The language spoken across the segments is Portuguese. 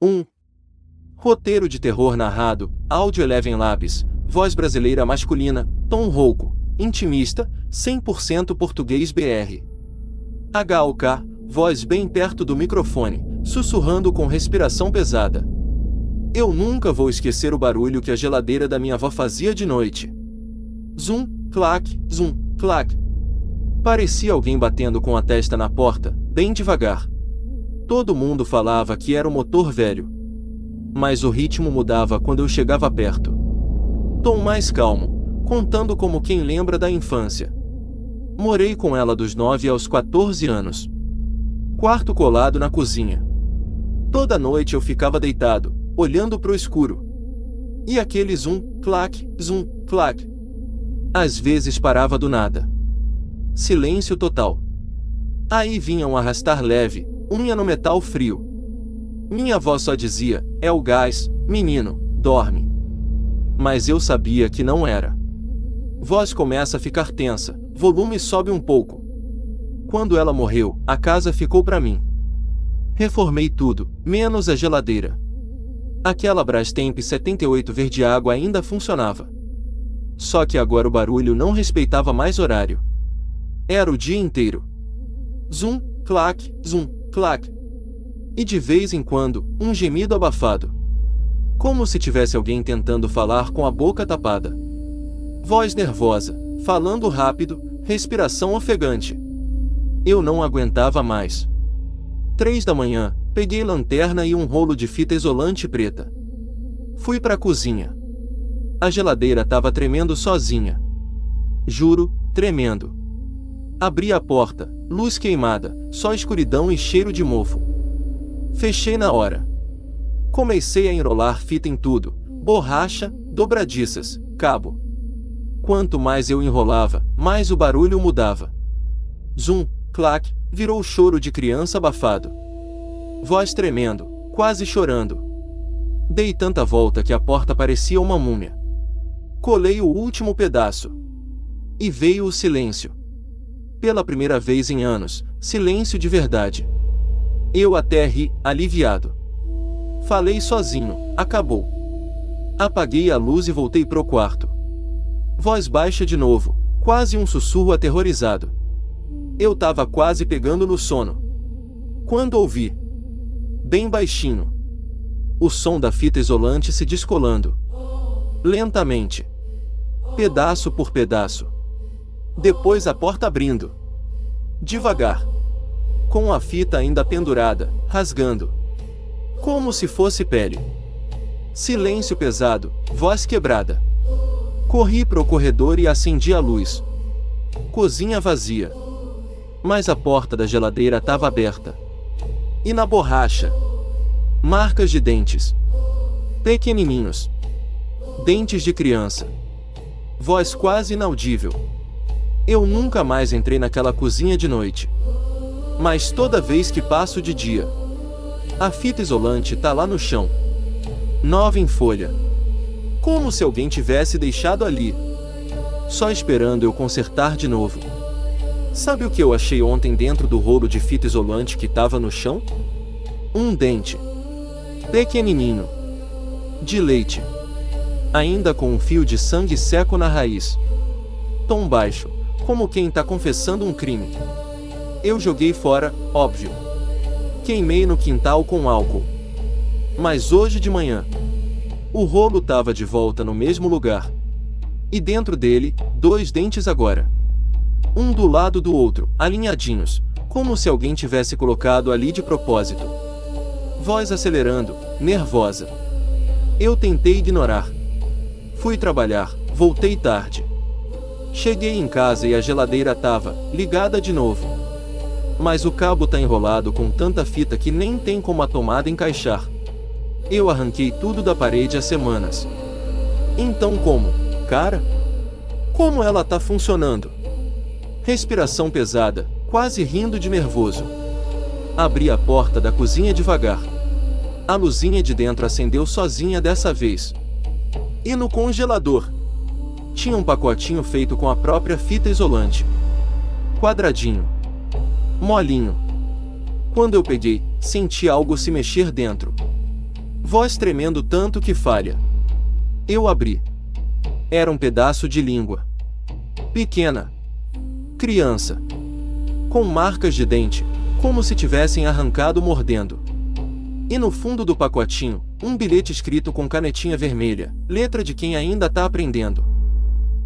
1. Roteiro de terror narrado, Áudio Eleven Labs, voz brasileira masculina, tom rouco, intimista, 100% português BR. HOK, voz bem perto do microfone, sussurrando com respiração pesada. Eu nunca vou esquecer o barulho que a geladeira da minha avó fazia de noite. Zum, clac, clac. Parecia alguém batendo com a testa na porta, bem devagar. Todo mundo falava que era o motor velho. Mas o ritmo mudava quando eu chegava perto. Tom mais calmo, contando como quem lembra da infância. Morei com ela dos 9 aos 14 anos. Quarto colado na cozinha. Toda noite eu ficava deitado, olhando pro escuro. E aquele clac, clac. Às vezes parava do nada. Silêncio total. Aí vinha um arrastar leve, unha no metal frio. Minha avó só dizia, é o gás, menino, dorme. Mas eu sabia que não era. Voz começa a ficar tensa, volume sobe um pouco. Quando ela morreu, a casa ficou pra mim. Reformei tudo, menos a geladeira. Aquela Brastemp 78 verde água ainda funcionava. Só que agora o barulho não respeitava mais horário. Era o dia inteiro. Clac, clac. E de vez em quando, um gemido abafado. Como se tivesse alguém tentando falar com a boca tapada. Voz nervosa, falando rápido, respiração ofegante. Eu não aguentava mais. 3 da manhã, peguei lanterna e um rolo de fita isolante preta. Fui pra cozinha. A geladeira estava tremendo sozinha. Juro, tremendo. Abri a porta, luz queimada, só escuridão e cheiro de mofo. Fechei na hora. Comecei a enrolar fita em tudo, borracha, dobradiças, cabo. Quanto mais eu enrolava, mais o barulho mudava. Clac, virou choro de criança abafado. Voz tremendo, quase chorando. Dei tanta volta que a porta parecia uma múmia. Colei o último pedaço. E veio o silêncio. Pela primeira vez em anos, silêncio de verdade. Eu até ri, aliviado. Falei sozinho, acabou. Apaguei a luz e voltei pro quarto. Voz baixa de novo, quase um sussurro aterrorizado. Eu tava quase pegando no sono. Quando ouvi, bem baixinho, o som da fita isolante se descolando. Lentamente. Pedaço por pedaço. Depois a porta abrindo. Devagar. Com a fita ainda pendurada, rasgando. Como se fosse pele. Silêncio pesado, voz quebrada. Corri pro corredor e acendi a luz. Cozinha vazia. Mas a porta da geladeira estava aberta. E na borracha, marcas de dentes. Pequenininhos. Dentes de criança. Voz quase inaudível. Eu nunca mais entrei naquela cozinha de noite. Mas toda vez que passo de dia, a fita isolante tá lá no chão. Nova em folha. Como se alguém tivesse deixado ali. Só esperando eu consertar de novo. Sabe o que eu achei ontem dentro do rolo de fita isolante que tava no chão? Um dente. Pequenininho. De leite. Ainda com um fio de sangue seco na raiz. Tom baixo, como quem tá confessando um crime. Eu joguei fora, óbvio. Queimei no quintal com álcool. Mas hoje de manhã, o rolo tava de volta no mesmo lugar. E dentro dele, 2 dentes agora. Um do lado do outro, alinhadinhos, como se alguém tivesse colocado ali de propósito. Voz acelerando, nervosa. Eu tentei ignorar. Fui trabalhar, voltei tarde. Cheguei em casa e a geladeira tava ligada de novo. Mas o cabo tá enrolado com tanta fita que nem tem como a tomada encaixar. Eu arranquei tudo da parede há semanas. Então como, cara? Como ela tá funcionando? Respiração pesada, quase rindo de nervoso. Abri a porta da cozinha devagar. A luzinha de dentro acendeu sozinha dessa vez. E no congelador tinha um pacotinho feito com a própria fita isolante. Quadradinho. Molinho. Quando eu peguei, senti algo se mexer dentro. Voz tremendo tanto que falha. Eu abri. Era um pedaço de língua. Pequena. Criança. Com marcas de dente, como se tivessem arrancado mordendo. E no fundo do pacotinho, um bilhete escrito com canetinha vermelha, letra de quem ainda tá aprendendo.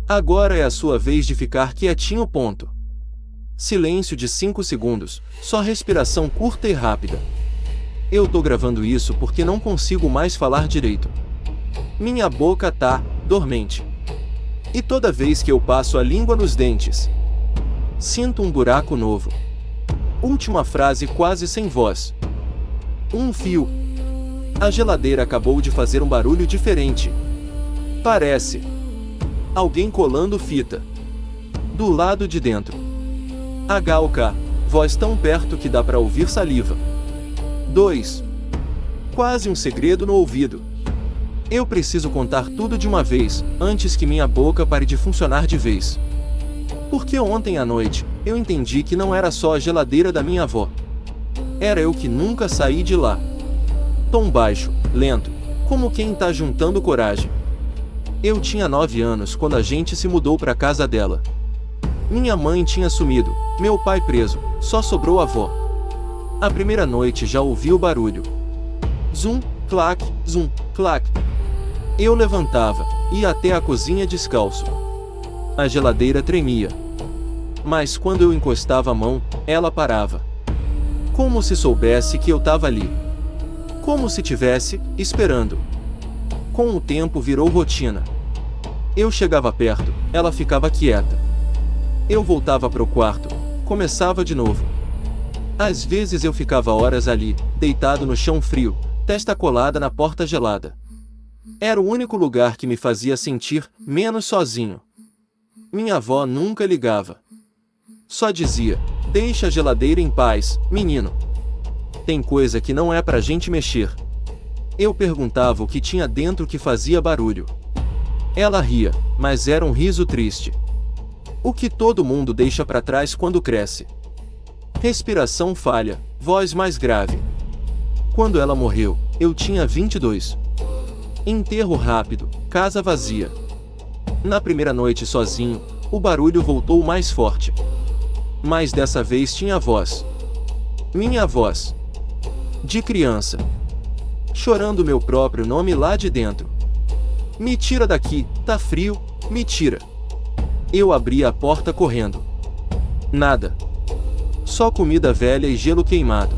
Agora é a sua vez de ficar quietinho. Ponto. Silêncio de 5 segundos, só respiração curta e rápida. Eu tô gravando isso porque não consigo mais falar direito. Minha boca tá dormente. E toda vez que eu passo a língua nos dentes, sinto um buraco novo. Última frase quase sem voz. Um fio. A geladeira acabou de fazer um barulho diferente. Parece alguém colando fita. Do lado de dentro. HOK. Voz tão perto que dá pra ouvir saliva. 2. Quase um segredo no ouvido. Eu preciso contar tudo de uma vez, antes que minha boca pare de funcionar de vez. Porque ontem à noite, eu entendi que não era só a geladeira da minha avó. Era eu que nunca saí de lá. Tom baixo, lento, como quem tá juntando coragem. Eu tinha 9 anos quando a gente se mudou pra casa dela. Minha mãe tinha sumido, meu pai preso, só sobrou a avó. A primeira noite já ouvi o barulho. Zum, clac, zum, clac. Eu levantava, ia até a cozinha descalço. A geladeira tremia. Mas quando eu encostava a mão, ela parava. Como se soubesse que eu tava ali. Como se tivesse, esperando. Com o tempo virou rotina. Eu chegava perto, ela ficava quieta. Eu voltava pro quarto, começava de novo. Às vezes eu ficava horas ali, deitado no chão frio, testa colada na porta gelada. Era o único lugar que me fazia sentir menos sozinho. Minha avó nunca ligava. Só dizia: deixa a geladeira em paz, menino. Tem coisa que não é pra gente mexer. Eu perguntava o que tinha dentro que fazia barulho. Ela ria, mas era um riso triste. O que todo mundo deixa pra trás quando cresce. Respiração falha, voz mais grave. Quando ela morreu, eu tinha 22. Enterro rápido, casa vazia. Na primeira noite sozinho, o barulho voltou mais forte. Mas dessa vez tinha voz. Minha voz. De criança. Chorando meu próprio nome lá de dentro. Me tira daqui, tá frio, me tira. Eu abri a porta correndo. Nada. Só comida velha e gelo queimado.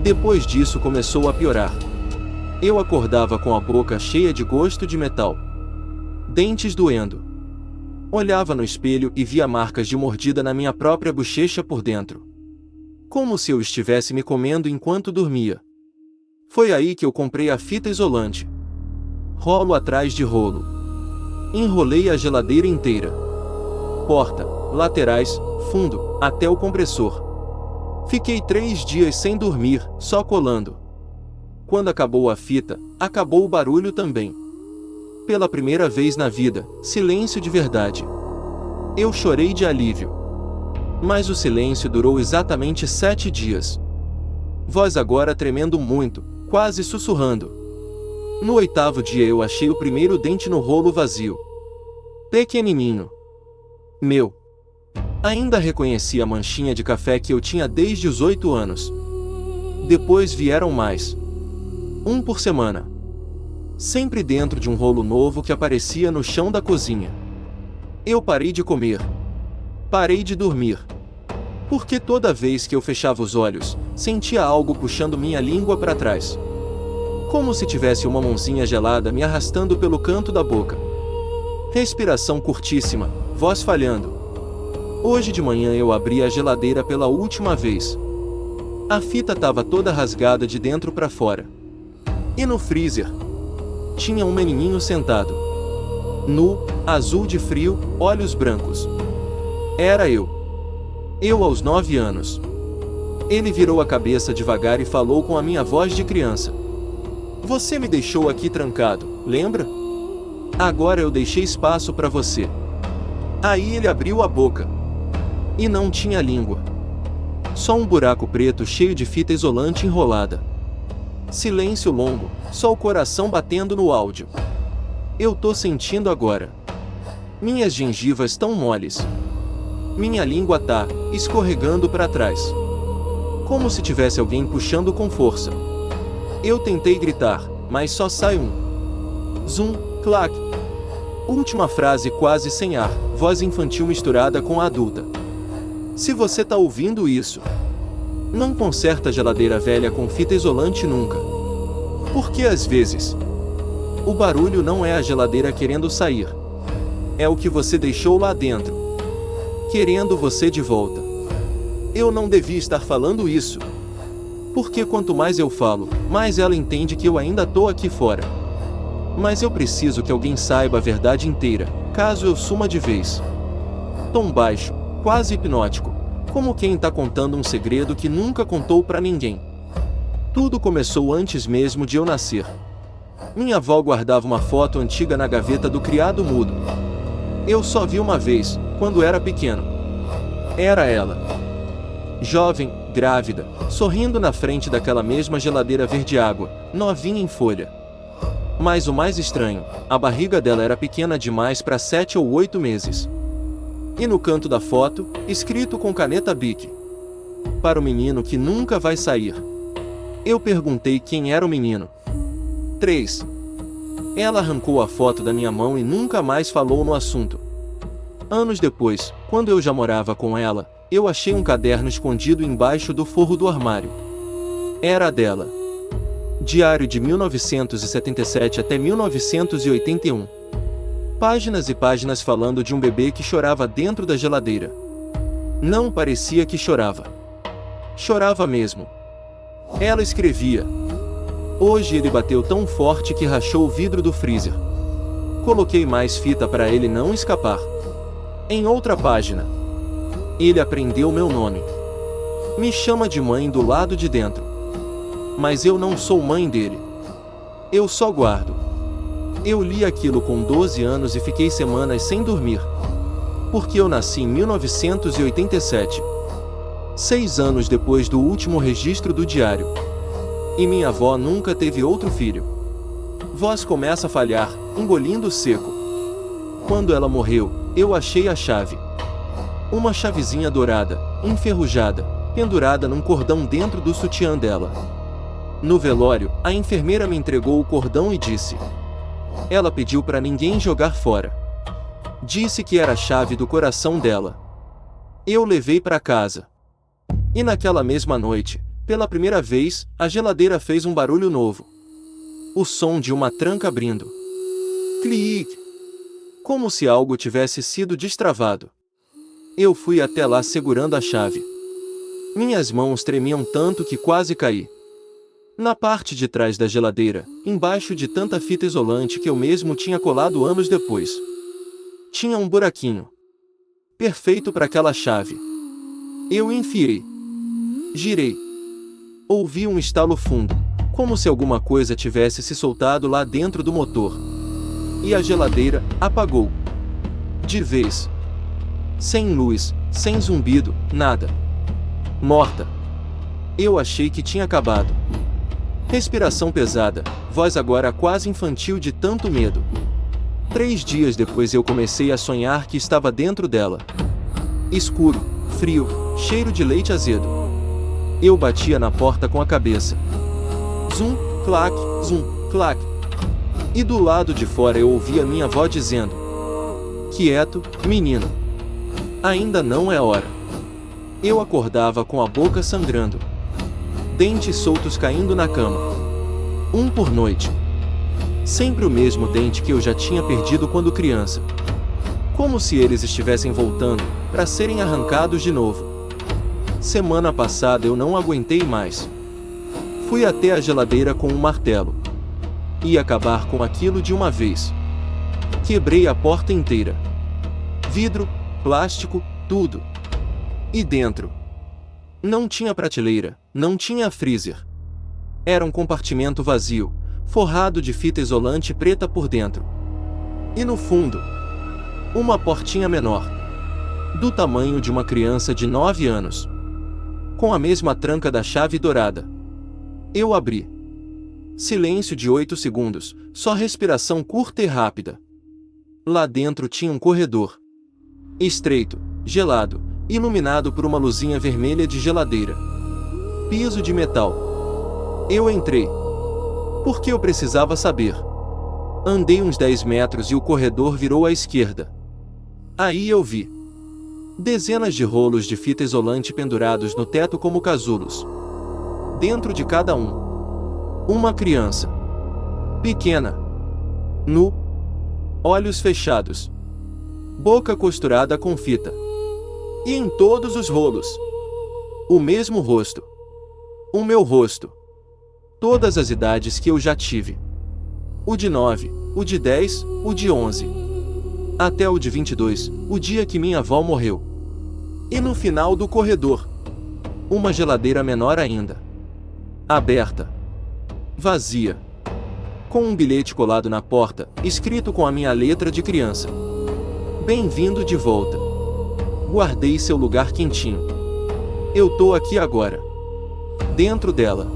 Depois disso começou a piorar. Eu acordava com a boca cheia de gosto de metal. Dentes doendo. Olhava no espelho e via marcas de mordida na minha própria bochecha por dentro. Como se eu estivesse me comendo enquanto dormia. Foi aí que eu comprei a fita isolante. Rolo atrás de rolo. Enrolei a geladeira inteira. Porta, laterais, fundo, até o compressor. Fiquei 3 dias sem dormir, só colando. Quando acabou a fita, acabou o barulho também. Pela primeira vez na vida, silêncio de verdade. Eu chorei de alívio. Mas o silêncio durou exatamente 7 dias. Voz agora tremendo muito, quase sussurrando. No 8º dia eu achei o primeiro dente no rolo vazio. Pequenininho. Meu. Ainda reconheci a manchinha de café que eu tinha desde os 8 anos. Depois vieram mais. Um por semana. Sempre dentro de um rolo novo que aparecia no chão da cozinha. Eu parei de comer. Parei de dormir. Porque toda vez que eu fechava os olhos, sentia algo puxando minha língua para trás. Como se tivesse uma mãozinha gelada me arrastando pelo canto da boca. Respiração curtíssima, voz falhando. Hoje de manhã eu abri a geladeira pela última vez. A fita estava toda rasgada de dentro para fora. E no freezer tinha um menininho sentado. Nu, azul de frio, olhos brancos. Era eu. Eu aos 9 anos. Ele virou a cabeça devagar e falou com a minha voz de criança. Você me deixou aqui trancado, lembra? Agora eu deixei espaço para você. Aí ele abriu a boca. E não tinha língua. Só um buraco preto cheio de fita isolante enrolada. Silêncio longo, só o coração batendo no áudio. Eu tô sentindo agora. Minhas gengivas tão moles. Minha língua tá escorregando para trás. Como se tivesse alguém puxando com força. Eu tentei gritar, mas só sai um zum, clac. Última frase quase sem ar, voz infantil misturada com a adulta. Se você tá ouvindo isso, não conserta a geladeira velha com fita isolante nunca. Porque às vezes, o barulho não é a geladeira querendo sair. É o que você deixou lá dentro, querendo você de volta. Eu não devia estar falando isso. Porque quanto mais eu falo, mais ela entende que eu ainda tô aqui fora. Mas eu preciso que alguém saiba a verdade inteira, caso eu suma de vez. Tom baixo, quase hipnótico, como quem tá contando um segredo que nunca contou pra ninguém. Tudo começou antes mesmo de eu nascer. Minha avó guardava uma foto antiga na gaveta do criado mudo. Eu só vi uma vez, quando era pequeno. Era ela. Jovem, grávida, sorrindo na frente daquela mesma geladeira verde-água, novinha em folha. Mas o mais estranho, a barriga dela era pequena demais para 7 ou 8 meses. E no canto da foto, escrito com caneta Bic: para o menino que nunca vai sair. Eu perguntei quem era o menino. 3. Ela arrancou a foto da minha mão e nunca mais falou no assunto. Anos depois, quando eu já morava com ela, eu achei um caderno escondido embaixo do forro do armário. Era a dela. Diário de 1977 até 1981. Páginas e páginas falando de um bebê que chorava dentro da geladeira. Não parecia que chorava. Chorava mesmo. Ela escrevia: hoje ele bateu tão forte que rachou o vidro do freezer. Coloquei mais fita para ele não escapar. Em outra página: ele aprendeu meu nome. Me chama de mãe do lado de dentro. Mas eu não sou mãe dele. Eu só guardo. Eu li aquilo com 12 anos e fiquei semanas sem dormir. Porque eu nasci em 1987. 6 anos depois do último registro do diário. E minha avó nunca teve outro filho. Voz começa a falhar, engolindo seco. Quando ela morreu, eu achei a chave. Uma chavezinha dourada, enferrujada, pendurada num cordão dentro do sutiã dela. No velório, a enfermeira me entregou o cordão e disse: ela pediu para ninguém jogar fora. Disse que era a chave do coração dela. Eu levei para casa. E naquela mesma noite, pela primeira vez, a geladeira fez um barulho novo. O som de uma tranca abrindo. Clique! Como se algo tivesse sido destravado. Eu fui até lá segurando a chave. Minhas mãos tremiam tanto que quase caí. Na parte de trás da geladeira, embaixo de tanta fita isolante que eu mesmo tinha colado anos depois, tinha um buraquinho. Perfeito para aquela chave. Eu enfiei. Girei. Ouvi um estalo fundo, como se alguma coisa tivesse se soltado lá dentro do motor. E a geladeira apagou. De vez. Sem luz, sem zumbido, nada. Morta. Eu achei que tinha acabado. Respiração pesada, voz agora quase infantil de tanto medo. 3 dias depois eu comecei a sonhar que estava dentro dela. Escuro, frio, cheiro de leite azedo. Eu batia na porta com a cabeça. Zum, clac, e do lado de fora eu ouvia minha avó dizendo: quieto, menino. Ainda não é hora. Eu acordava com a boca sangrando. Dentes soltos caindo na cama. Um por noite. Sempre o mesmo dente que eu já tinha perdido quando criança. Como se eles estivessem voltando, para serem arrancados de novo. Semana passada eu não aguentei mais. Fui até a geladeira com um martelo. Ia acabar com aquilo de uma vez. Quebrei a porta inteira. Vidro, plástico, tudo. E dentro? Não tinha prateleira, não tinha freezer. Era um compartimento vazio, forrado de fita isolante preta por dentro. E no fundo, uma portinha menor, do tamanho de uma criança de 9 anos, com a mesma tranca da chave dourada. Eu abri. Silêncio de 8 segundos, só respiração curta e rápida. Lá dentro tinha um corredor. Estreito, gelado, iluminado por uma luzinha vermelha de geladeira. Piso de metal. Eu entrei. Porque eu precisava saber. Andei uns 10 metros e o corredor virou à esquerda. Aí eu vi dezenas de rolos de fita isolante pendurados no teto como casulos. Dentro de cada um, uma criança. Pequena. Nu. Olhos fechados. Boca costurada com fita. E em todos os rolos, o mesmo rosto. O meu rosto. Todas as idades que eu já tive. O de 9, o de 10, o de 11. Até o de 22, o dia que minha avó morreu. E no final do corredor, uma geladeira menor ainda. Aberta. Vazia. Com um bilhete colado na porta, escrito com a minha letra de criança. Bem-vindo de volta. Guardei seu lugar quentinho. Eu tô aqui agora. Dentro dela.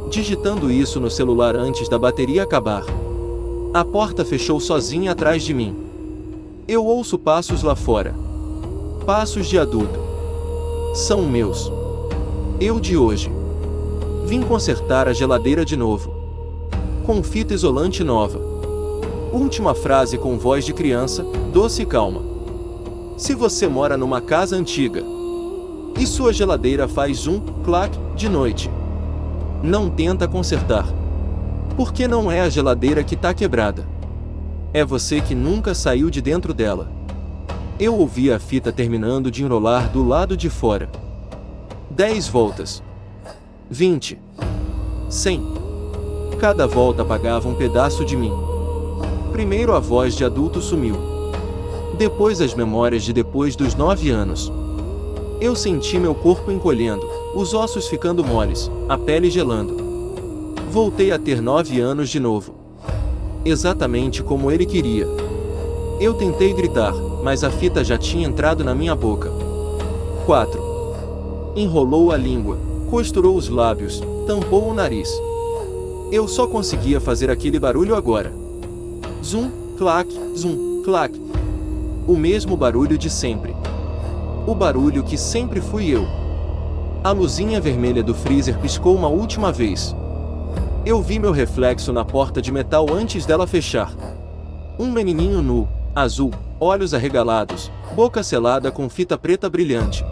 Digitando isso no celular antes da bateria acabar. A porta fechou sozinha atrás de mim. Eu ouço passos lá fora. Passos de adulto. São meus. Eu de hoje. Vim consertar a geladeira de novo. Com fita isolante nova. Última frase com voz de criança, doce e calma. Se você mora numa casa antiga e sua geladeira faz um clac de noite, não tenta consertar. Porque não é a geladeira que tá quebrada. É você que nunca saiu de dentro dela. Eu ouvi a fita terminando de enrolar do lado de fora. 10 voltas. 20. 100. Cada volta apagava um pedaço de mim. Primeiro a voz de adulto sumiu. Depois as memórias de depois dos 9 anos. Eu senti meu corpo encolhendo, os ossos ficando moles, a pele gelando. Voltei a ter 9 anos de novo. Exatamente como ele queria. Eu tentei gritar, mas a fita já tinha entrado na minha boca. 4. Enrolou a língua, costurou os lábios, tampou o nariz. Eu só conseguia fazer aquele barulho agora. Zum, clac, zum, clac. O mesmo barulho de sempre. O barulho que sempre fui eu. A luzinha vermelha do freezer piscou uma última vez. Eu vi meu reflexo na porta de metal antes dela fechar. Um menininho nu, azul, olhos arregalados, boca selada com fita preta brilhante.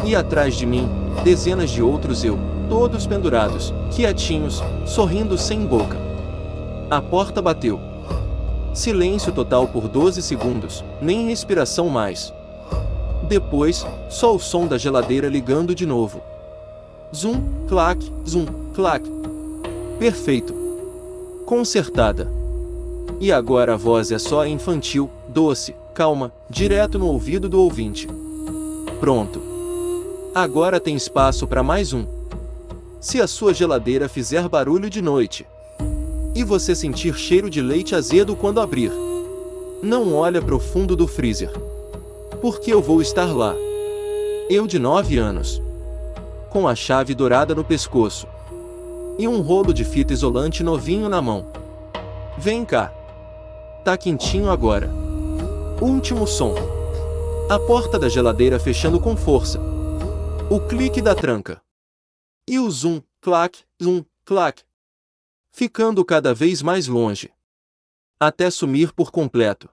E atrás de mim, dezenas de outros eu, todos pendurados, quietinhos, sorrindo sem boca. A porta bateu. Silêncio total por 12 segundos, nem respiração mais. Depois, só o som da geladeira ligando de novo. Zum, clac, zum, clac. Perfeito. Consertada. E agora a voz é só infantil, doce, calma, direto no ouvido do ouvinte. Pronto. Agora tem espaço para mais um. Se a sua geladeira fizer barulho de noite e você sentir cheiro de leite azedo quando abrir, não olha para o fundo do freezer. Porque eu vou estar lá. Eu de 9 anos. Com a chave dourada no pescoço. E um rolo de fita isolante novinho na mão. Vem cá. Tá quentinho agora. Último som. A porta da geladeira fechando com força. O clique da tranca. E o zum, clac, ficando cada vez mais longe. Até sumir por completo.